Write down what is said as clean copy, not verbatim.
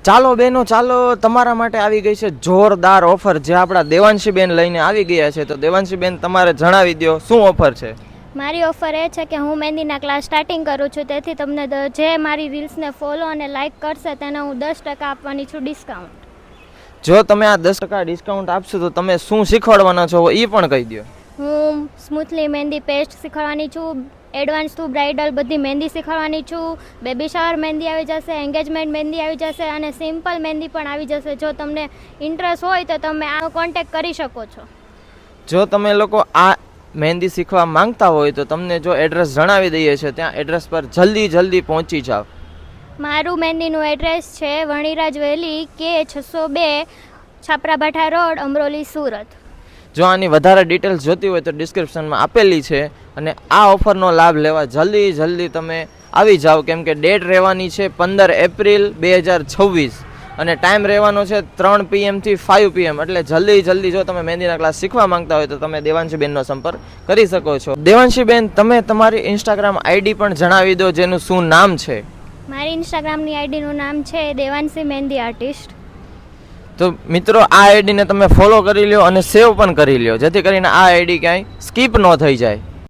ચાલો બેનો ચાલો, તમારા માટે આવી ગઈ છે જોરદાર ઓફર જે આપણા દેવાંશીબેન લઈને આવી ગયા છે. તો દેવાંશીબેન તમારે જણાવી દો શું ઓફર છે. મારી ઓફર એ છે કે હું મહેંદીના ક્લાસ સ્ટાર્ટિંગ કરું છું, તેથી તમને જે મારી રીલ્સને ફોલો અને લાઇક કરશે તેને હું 10% આપવાની છું ડિસ્કાઉન્ટ. જો તમે આ 10% ડિસ્કાઉન્ટ આપશો તો તમે શું શીખવાડવાના છો એ પણ કહી દો. હું સ્મૂથલી મહેંદી પેસ્ટ શીખવાડવાની છું, એડવાન્સ ટુ બ્રાઇડલ બધી મહેંદી શીખવાડવાની છું, બેબી શાવર મહેંદી આવી જશે, એન્ગેજમેન્ટ મહેંદી આવી જશે અને સિમ્પલ મહેંદી પણ આવી જશે. જો તમને ઇન્ટરેસ્ટ હોય તો તમે આ કોન્ટેક્ટ કરી શકો છો. જો તમે લોકો આ મહેંદી શીખવા માંગતા હોય તો તમને જો એડ્રેસ જણાવી દઈએ છીએ, ત્યાં એડ્રેસ પર જલ્દી પહોંચી જાઓ. મારું મહેંદીનું એડ્રેસ છે વણીરાજ વેલી K602 છાપરા ભાઠા રોડ, અમરોલી, સુરત. જો આની વધારે ડિટેલ્સ જોતી હોય તો ડિસ્ક્રિપ્શનમાં આપેલી છે. અને આ ઓફરનો લાભ લેવા જલ્દી તમે આવી જાઓ, કેમ કે ડેટ રહેવાની છે 15 એપ્રિલ 2026 અને ટાઈમ રહેવાનો છે 3 PM થી 5 PM. એટલે જલ્દી જો તમે મહેંદીના ક્લાસ શીખવા માંગતા હોય તો તમે દેવાંશીબેનનો સંપર્ક કરી શકો છો. દેવાંશીબેન, તમે તમારી ઇન્સ્ટાગ્રામ આઈડી પણ જણાવી દો જેનું શું નામ છે. મારી ઇન્સ્ટાગ્રામની આઈડીનું નામ છે દેવાંશી મહેંદી આર્ટિસ્ટ. તો મિત્રો આ આઈડીને તમે ફોલો કરી લ્યો અને સેવ પણ કરી લ્યો, જેથી કરીને આ આઈડી ક્યાંય સ્કીપ ન થઈ જાય.